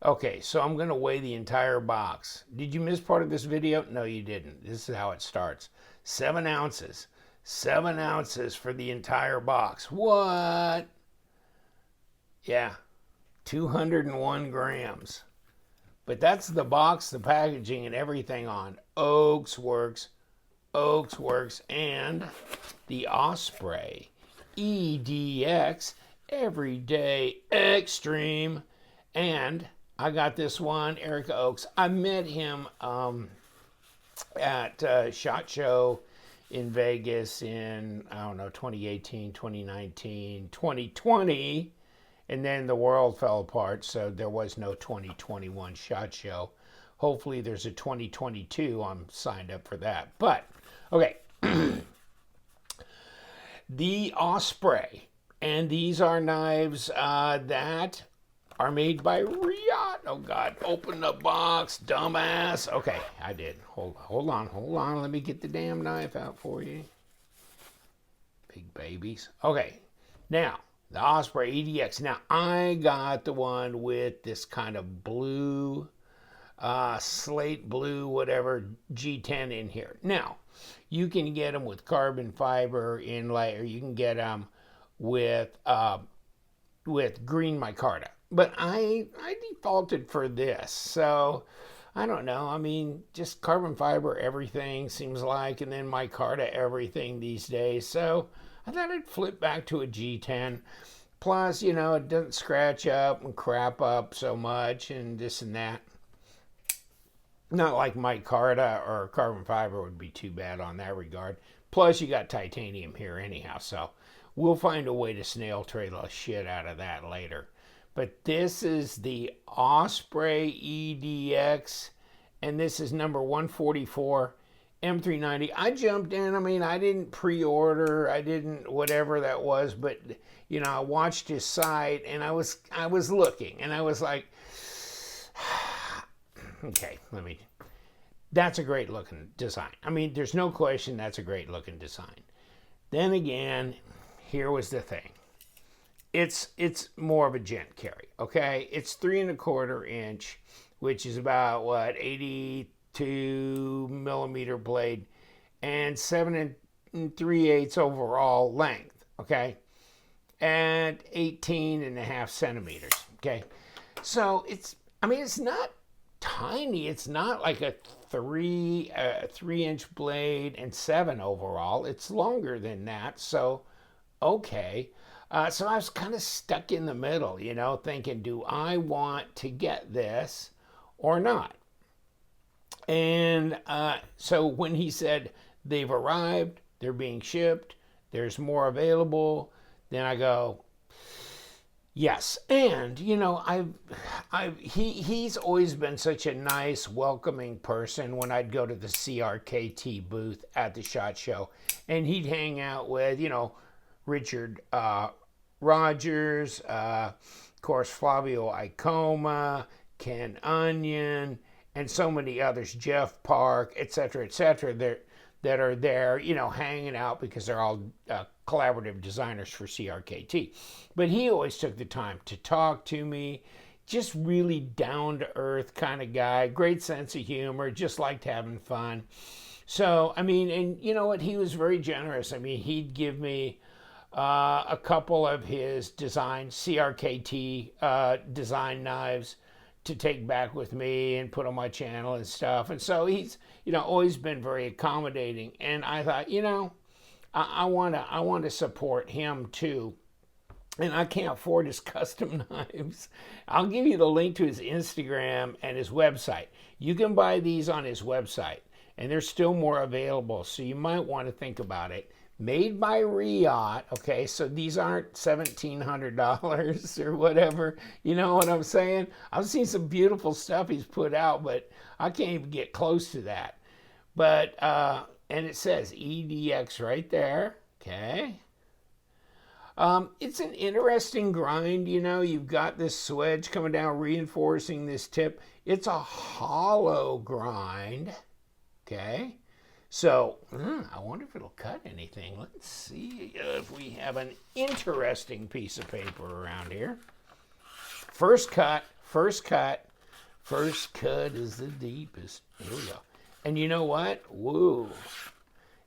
Okay, so I'm going to weigh the entire box. Did you miss part of this video? No, you didn't. This is how it starts. 7 ounces. 7 ounces for the entire box. What? Yeah, 201 grams. But that's the box, the packaging, and everything on Ochs Worx, and the Osprey EDX Everyday Extreme. And I got this one, Eric Ochs. I met him at SHOT Show in Vegas in, I don't know, 2018, 2019, 2020. And then the world fell apart, so there was no 2021 SHOT Show. Hopefully there's a 2022. I'm signed up for that. But, okay. The Osprey. And these are knives that are made by Reate. Oh, God. Open the box, dumbass. Okay, I did. Hold on. Let me get the damn knife out for you. Big babies. Okay, now, the Osprey EDX. Now, I got the one with this kind of blue, slate blue, whatever, G10 in here. Now, you can get them with carbon fiber inlay, or you can get them with green micarta. But I defaulted for this, so I don't know. I mean, just carbon fiber everything seems like, and then micarta everything these days. So I thought I'd flip back to a G10. Plus, you know, it doesn't scratch up and crap up so much and this and that. Not like micarta or carbon fiber would be too bad on that regard. Plus, you got titanium here anyhow, so we'll find a way to snail trail the shit out of that later. But this is the Osprey EDX, and this is number 144, M390. I jumped in. I mean, I didn't pre-order. I didn't whatever that was, but you know, I watched his site, and I was looking, and I was like, okay, that's a great looking design. I mean, there's no question that's a great looking design. Then again, here was the thing. It's more of a gent carry, okay? It's 3 1/4 inch, which is about what, 82 millimeter blade, and 7 3/8 overall length, okay? And 18.5 centimeters, okay? So it's not tiny. It's not like a 3-inch blade and 7 overall. It's longer than that, so okay. So I was kind of stuck in the middle, you know, thinking, do I want to get this or not? And so when he said they've arrived, they're being shipped, there's more available, then I go, yes. And you know, he's always been such a nice, welcoming person. When I'd go to the CRKT booth at the SHOT Show, and he'd hang out with, you know, Richard Rogers, of course, Flavio Icoma, Ken Onion, and so many others, Jeff Park, etc., that are there, you know, hanging out because they're all collaborative designers for CRKT. But he always took the time to talk to me, just really down-to-earth kind of guy, great sense of humor, just liked having fun. So, I mean, and you know what, he was very generous. I mean, he'd give me a couple of his design, CRKT design knives to take back with me and put on my channel and stuff. And so he's, you know, always been very accommodating. And I thought, you know, I want to support him too. And I can't afford his custom knives. I'll give you the link to his Instagram and his website. You can buy these on his website, and there's still more available. So you might want to think about it. Made by Reate, okay, so these aren't $1,700 or whatever, you know what I'm saying? I've seen some beautiful stuff he's put out, but I can't even get close to that. But, and it says EDX right there, okay? It's an interesting grind, you know, you've got this swedge coming down, reinforcing this tip. It's a hollow grind, okay? So, I wonder if it'll cut anything. Let's see if we have an interesting piece of paper around here. First cut. First cut is the deepest. Here we go. And you know what? Whoa.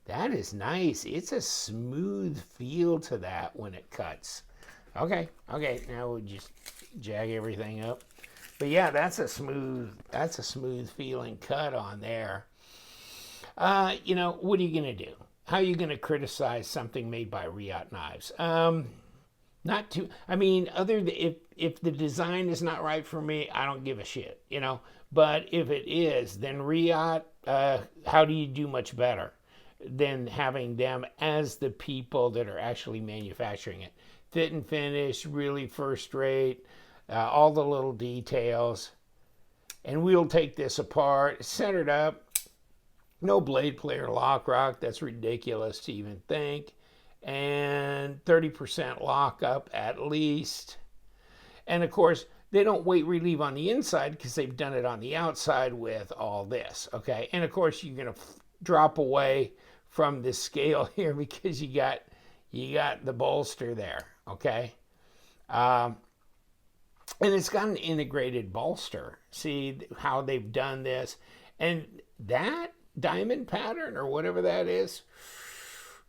That is nice. It's a smooth feel to that when it cuts. Okay. Now we'll just jag everything up. But yeah, that's a smooth feeling cut on there. You know, what are you gonna do? How are you gonna criticize something made by Reate knives? Not too. I mean, other than if the design is not right for me, I don't give a shit. You know. But if it is, then Reate, how do you do much better than having them as the people that are actually manufacturing it? Fit and finish, really first rate, all the little details. And we'll take this apart, centered up. No blade player lock rock. That's ridiculous to even think. And 30% lockup at least. And of course, they don't weight relieve on the inside because they've done it on the outside with all this, okay? And of course, you're gonna drop away from this scale here because you got the bolster there, okay? And it's got an integrated bolster. See how they've done this, and that diamond pattern or whatever that is.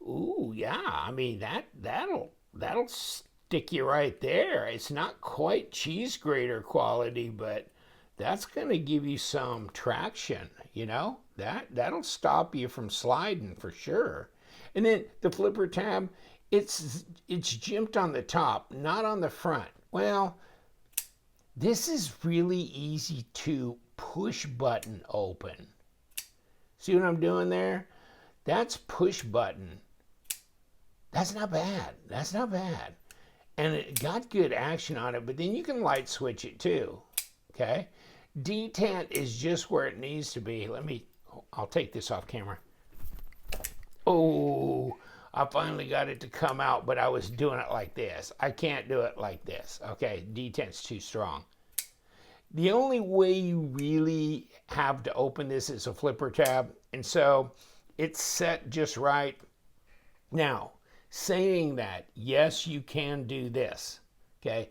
Ooh, yeah. I mean that'll stick you right there. It's not quite cheese grater quality, but that's gonna give you some traction. You know, that'll stop you from sliding for sure. And then the flipper tab, it's jimped on the top, not on the front. Well, this is really easy to push button open. See what I'm doing there? That's push button. That's not bad. That's not bad. And it got good action on it, but then you can light switch it too. Okay? Detent is just where it needs to be. I'll take this off camera. Oh, I finally got it to come out, but I was doing it like this. I can't do it like this. Okay, detent's too strong. The only way you really have to open this is a flipper tab, and so it's set just right. Now, saying that, yes, you can do this, okay?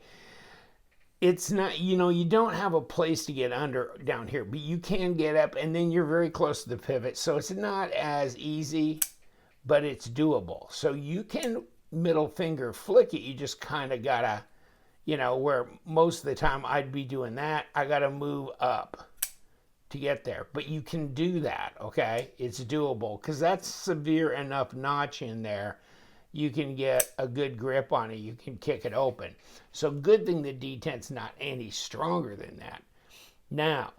It's not, you don't have a place to get under down here, but you can get up, and then you're very close to the pivot, so it's not as easy, but it's doable. So you can middle finger flick it, you just kind of gotta, where most of the time I'd be doing that, I gotta move up to get there. But you can do that, okay? It's doable, because that's severe enough notch in there. You can get a good grip on it. You can kick it open. So good thing the detent's not any stronger than that. Now,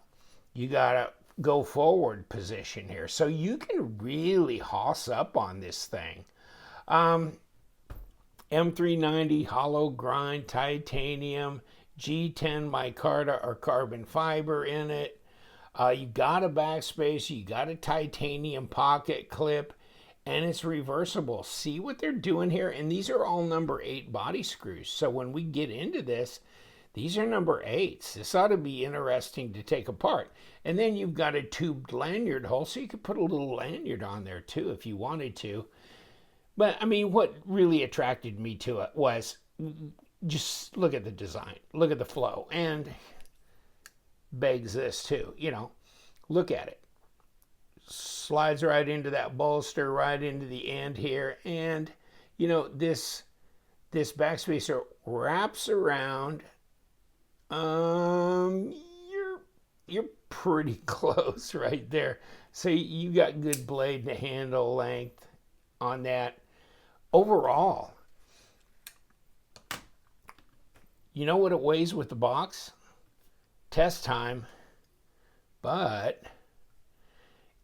you gotta go forward position here. So you can really hoss up on this thing. M390 hollow grind titanium, G10 micarta or carbon fiber in it. You got a backspacer, you got a titanium pocket clip, and it's reversible. See what they're doing here? And these are all number 8 body screws. So when we get into this, these are number 8s. This ought to be interesting to take apart. And then you've got a tubed lanyard hole, so you could put a little lanyard on there too if you wanted to. But I mean, what really attracted me to it was just look at the design, look at the flow, and begs this too, look at it. Slides right into that bolster, right into the end here, and this backspacer wraps around. You're pretty close right there. So you got good blade to handle length on that. Overall, you know what it weighs with the box? Test time, but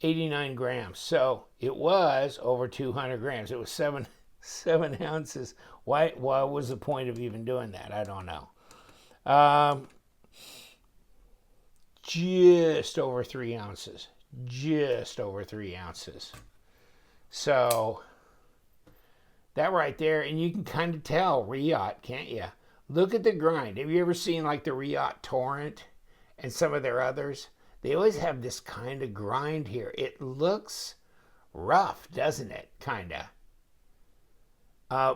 89 grams. So it was over 200 grams. It was 7 ounces. Why was the point of even doing that? I don't know. Just over 3 ounces. Just over 3 ounces. So that right there, and you can kind of tell Reate, can't you? Look at the grind. Have you ever seen like the Reate Torrent and some of their others? They always have this kind of grind here. It looks rough, doesn't it? Kind of.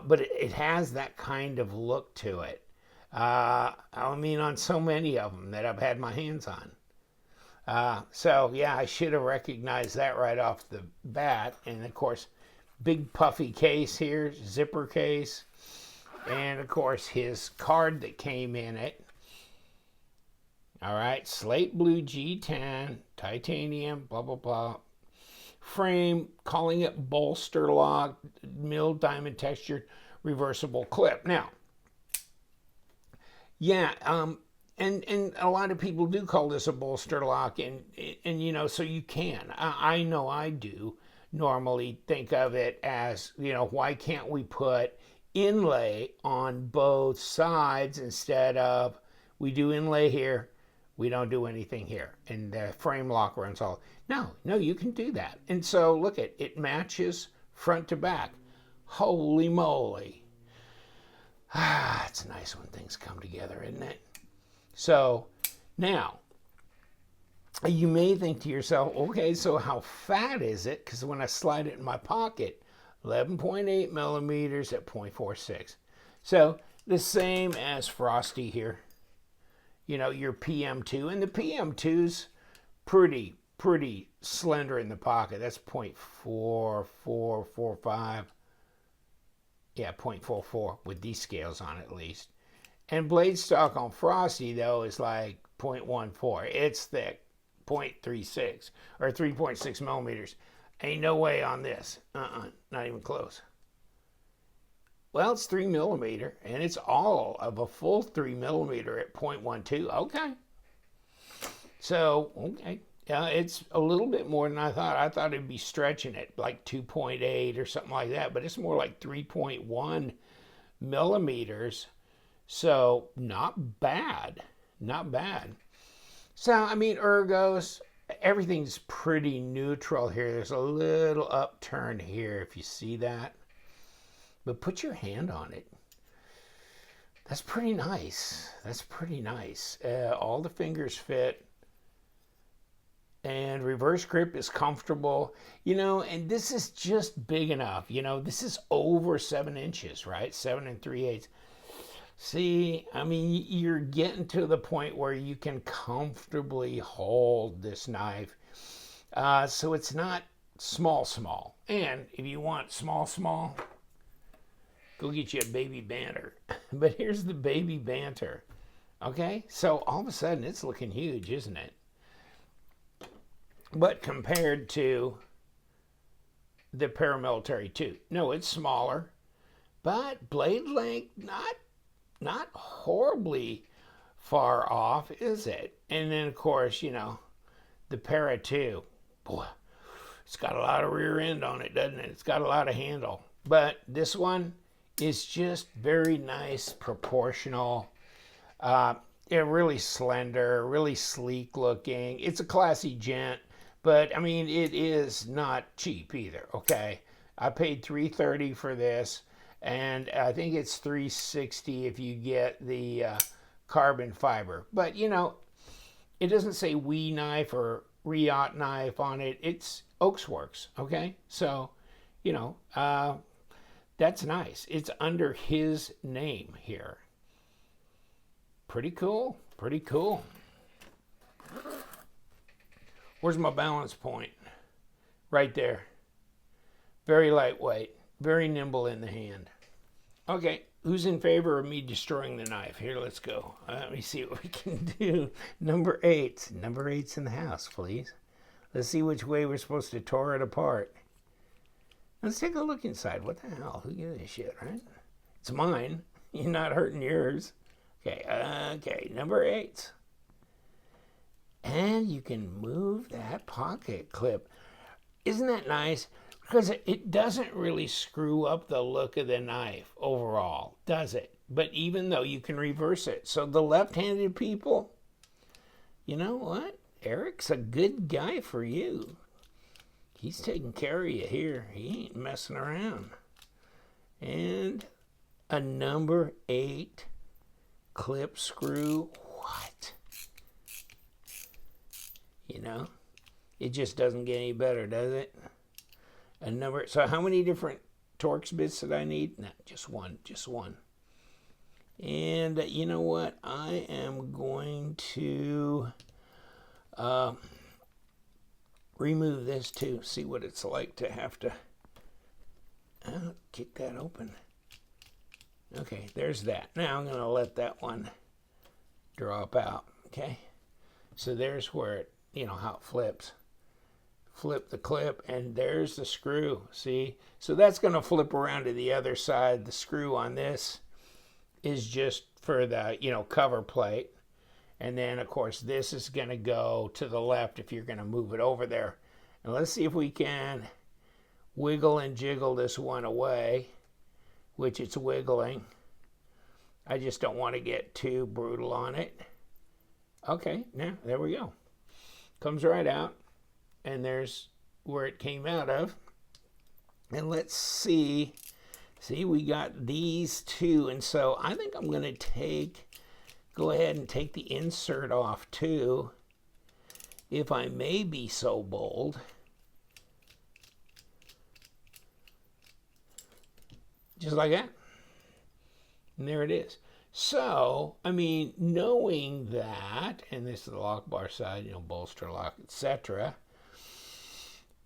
But it has that kind of look to it. I mean, on so many of them that I've had my hands on. So yeah, I should have recognized that right off the bat. And of course, big puffy case here, zipper case. And of course, his card that came in it. All right, slate blue G10, titanium, blah, blah, blah. Frame, calling it bolster lock, milled diamond textured, reversible clip. Now, yeah, and a lot of people do call this a bolster lock, and you know, so you can. I know I do normally think of it as, you know, why can't we put inlay on both sides instead of we do inlay here, we don't do anything here, and the frame lock runs all. No, you can do that. And so look at it, matches front to back. Holy moly. It's nice when things come together, isn't it? So now, you may think to yourself, okay, so how fat is it? Because when I slide it in my pocket, 11.8 millimeters at 0.46. So the same as Frosty here. You know, your PM2, and the PM2's pretty slender in the pocket. That's 0.4445. Yeah, 0.44 with these scales on at least. And blade stock on Frosty, though, is like 0.14. It's thick, 0.36 or 3.6 millimeters. Ain't no way on this. Not even close. Well, it's 3 millimeter, and it's all of a full 3 millimeter at 0.12. Okay. So, okay. It's a little bit more than I thought. I thought it'd be stretching it like 2.8 or something like that, but it's more like 3.1 millimeters. So, not bad. Not bad. So, I mean, ergos, everything's pretty neutral here. There's a little upturn here, if you see that. But put your hand on it. That's pretty nice. That's pretty nice. All the fingers fit. And reverse grip is comfortable. You know, and this is just big enough. You know, this is over 7 inches, right? 7 3/8. See, I mean, you're getting to the point where you can comfortably hold this knife. So it's not small. And if you want small, go get you a baby banter. But here's the baby banter. Okay? So all of a sudden it's looking huge, isn't it? But compared to the paramilitary 2. No, it's smaller. But blade length, not horribly far off, is it? And then, of course, you know, the Para 2. Boy, it's got a lot of rear end on it, doesn't it? It's got a lot of handle. But this one is just very nice, proportional, really slender, really sleek looking. It's a classy gent, but I mean, it is not cheap either, okay? I paid $330 for this, and I think it's $360 if you get the carbon fiber. But, you know, it doesn't say Wee knife or Reate knife on it. It's Ochs Worx, okay? So, you know, that's nice. It's under his name here. Pretty cool. Pretty cool. Where's my balance point? Right there. Very lightweight. Very nimble in the hand. Okay, who's in favor of me destroying the knife? Here, let's go. Let me see what we can do. Number 8. Number 8's in the house, please. Let's see which way we're supposed to tore it apart. Let's take a look inside. What the hell? Who gives a shit, right? It's mine. You're not hurting yours. Okay, number 8. And you can move that pocket clip. Isn't that nice? Because it doesn't really screw up the look of the knife overall, does it? But even though you can reverse it. So the left-handed people, you know what? Eric's a good guy for you. He's taking care of you here. He ain't messing around. And a number 8 clip screw. What? You know, it just doesn't get any better, does it? A number. So how many different Torx bits did I need? No, just one. And you know what? I am going to remove this too. See what it's like to have to kick that open. Okay, there's that. Now I'm going to let that one drop out. Okay, so there's where it, you know, how it flips. Flip the clip, and there's the screw. See, so that's going to flip around to the other side. The screw on this is just for the, you know, cover plate, and then of course this is going to go to the left if you're going to move it over there. And let's see if we can wiggle and jiggle this one away, which it's wiggling. I just don't want to get too brutal on it. Okay, now there we go. Comes right out, and there's where it came out of. And let's see. See, we got these two, and so I think I'm going to go ahead and take the insert off too, if I may be so bold. Just like that. And there it is. So, I mean, knowing that, and this is the lock bar side, you know, bolster lock, etc.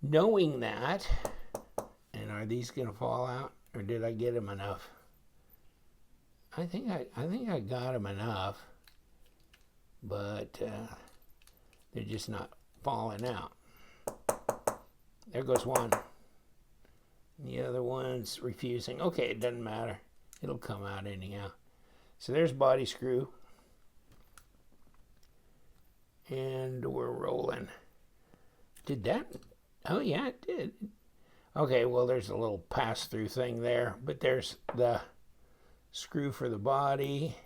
Knowing that, and are these going to fall out, or did I get them enough? I think I got them enough, but they're just not falling out. There goes one. The other one's refusing. Okay, it doesn't matter. It'll come out anyhow. So there's body screw. And we're rolling. Did that? Oh, yeah, it did. Okay, well, there's a little pass-through thing there. But there's the screw for the body.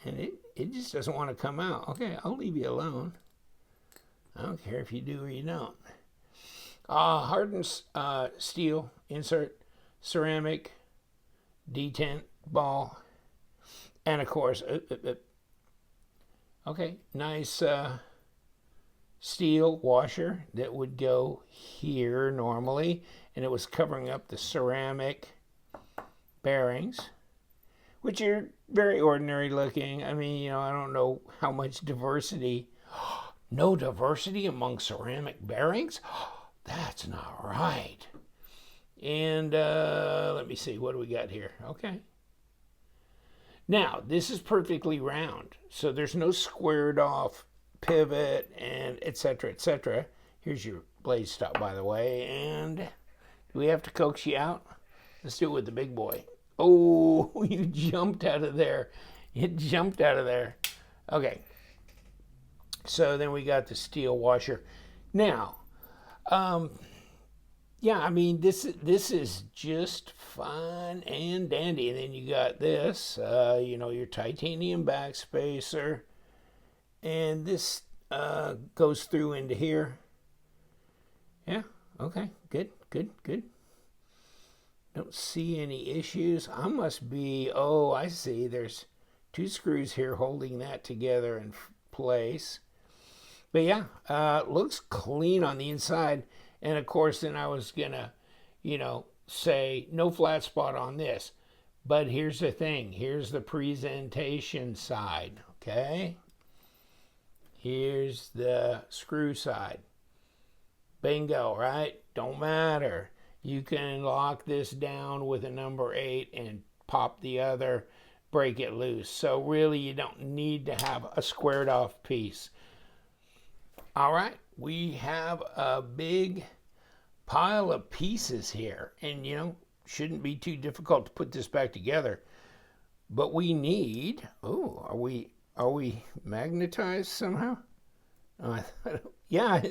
And it just doesn't want to come out. Okay, I'll leave you alone. I don't care if you do or you don't. Hardened steel insert, ceramic, detent ball, and of course, okay, nice steel washer that would go here normally, and it was covering up the ceramic bearings, which are very ordinary looking. I mean, you know, I don't know how much diversity. No diversity among ceramic bearings? That's not right. And let me see, what do we got here? Okay. Now, this is perfectly round, so there's no squared off pivot and etc., etc. Here's your blade stop, by the way. And do we have to coax you out? Let's do it with the big boy. Oh, you jumped out of there. It jumped out of there. Okay. So then we got the steel washer. Now, yeah, I mean, this is just fun and dandy. And then you got this, you know, your titanium backspacer. And this goes through into here. Yeah, okay, good. Don't see any issues. I must be, oh, I see. There's two screws here holding that together in place. But yeah, looks clean on the inside. And of course, then I was gonna, you know, say no flat spot on this. But here's the thing. Here's the presentation side, okay? Here's the screw side. Bingo, right? Don't matter. You can lock this down with a number 8 and pop the other, break it loose. So really, you don't need to have a squared off piece. All right, we have a big pile of pieces here, and you know, shouldn't be too difficult to put this back together. But we need, oh, are we magnetized somehow? Yeah,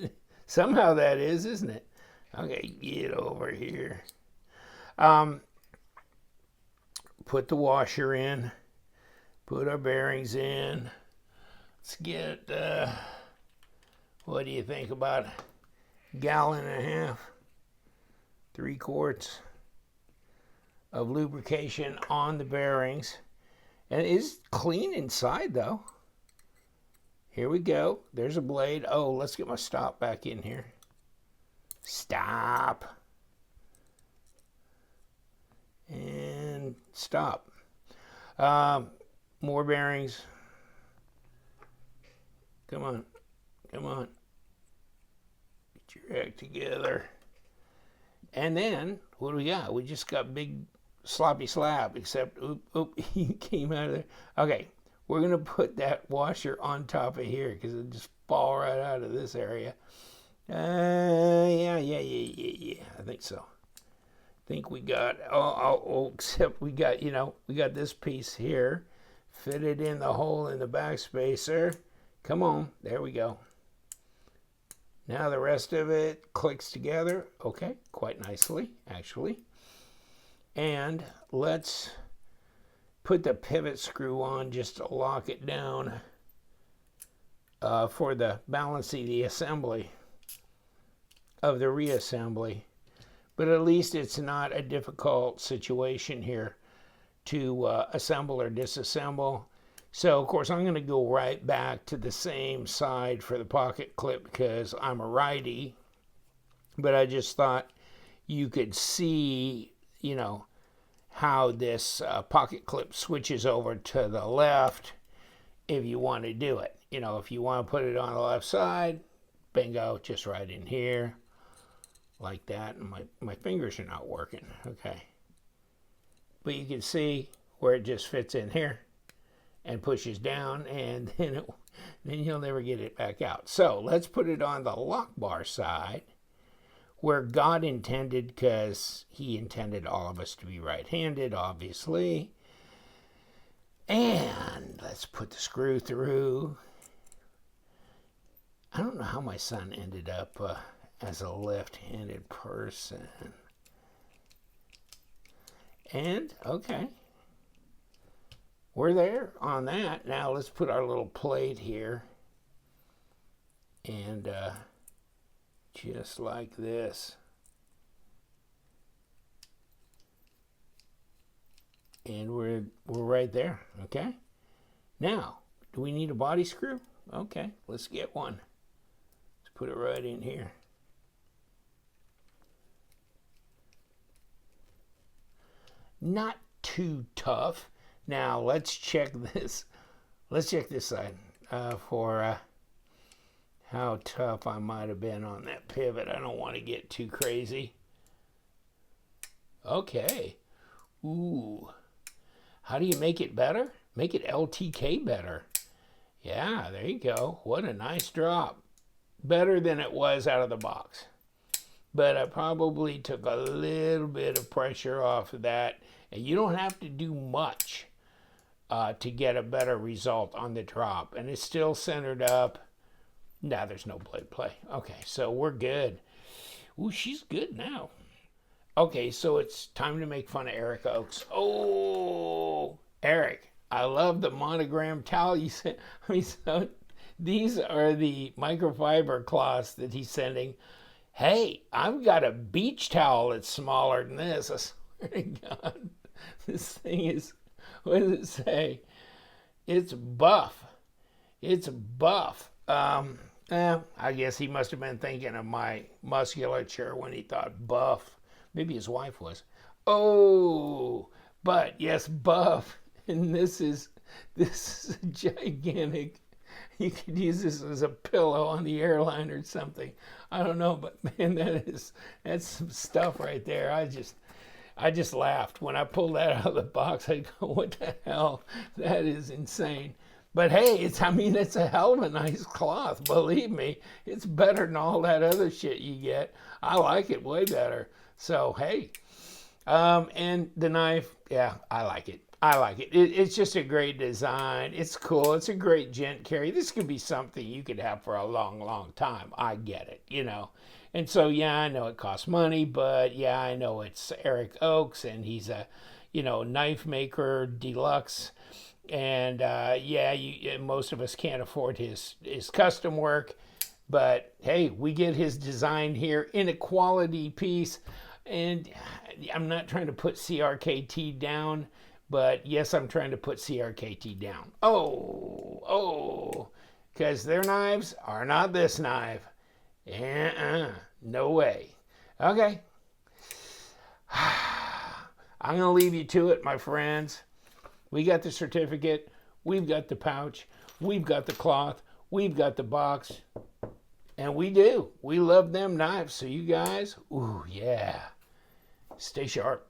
somehow that is, isn't it? Okay, get over here. Put the washer in, put our bearings in. Let's get, what do you think, about a gallon and a half, 3 quarts of lubrication on the bearings. And it is clean inside though. Here we go. There's a blade. Oh, let's get my stop back in here. Stop. And stop. More bearings. Come on. Get your act together. And then, what do we got? We just got big sloppy slab, except, he came out of there. Okay, we're going to put that washer on top of here because it'll just fall right out of this area. Yeah. I think so. I think we got, except we got, we got this piece here. Fit it in the hole in the back spacer. Come on, there we go. Now the rest of it clicks together. Okay, quite nicely, actually. And let's put the pivot screw on just to lock it down for the balancing the assembly of the reassembly. But at least it's not a difficult situation here to assemble or disassemble. So, of course, I'm going to go right back to the same side for the pocket clip because I'm a righty. But I just thought you could see, how this pocket clip switches over to the left if you want to do it. If you want to put it on the left side, bingo, just right in here. Like that. And my fingers are not working. Okay. But you can see where it just fits in here and pushes down, and then you'll never get it back out. So let's put it on the lock bar side where God intended, because he intended all of us to be right-handed, obviously. And let's put the screw through. I don't know how my son ended up as a left-handed person. And, okay. We're there on that. Now let's put our little plate here. And just like this. And we're right there, okay? Now, do we need a body screw? Okay, let's get one. Let's put it right in here. Not too tough. Now let's check this. Let's check this side for how tough I might have been on that pivot. I don't want to get too crazy. Okay. Ooh. How do you make it better? Make it LTK better. Yeah, there you go. What a nice drop. Better than it was out of the box. But I probably took a little bit of pressure off of that. And you don't have to do much to get a better result on the drop. And it's still centered up. Nah, there's no blade play. Okay, so we're good. Ooh, she's good now. Okay, so it's time to make fun of Eric Ochs. Oh, Eric, I love the monogram towel you sent. So these are the microfiber cloths that he's sending. Hey, I've got a beach towel that's smaller than this. I swear to God, this thing is, what does it say? It's buff. It's buff. I guess he must have been thinking of my musculature when he thought buff. Maybe his wife was. Oh, but yes, buff. And this is gigantic. You could use this as a pillow on the airline or something. I don't know, but man, that's some stuff right there. I just laughed when I pulled that out of the box. I go, what the hell? That is insane. But hey, it's a hell of a nice cloth. Believe me, it's better than all that other shit you get. I like it way better. So hey, and the knife, yeah, I like it. It's just a great design. It's cool. It's a great gent carry. This could be something you could have for a long, long time. I get it, And so, yeah, I know it costs money, but yeah, I know it's Eric Ochs, and he's a, knife maker deluxe. And most of us can't afford his custom work. But hey, we get his design here in a quality piece. And I'm not trying to put CRKT down, but yes, I'm trying to put CRKT down. Because their knives are not this knife. No way. Okay. I'm going to leave you to it, my friends. We got the certificate. We've got the pouch. We've got the cloth. We've got the box. And we do. We love them knives. So you guys, ooh, yeah. Stay sharp.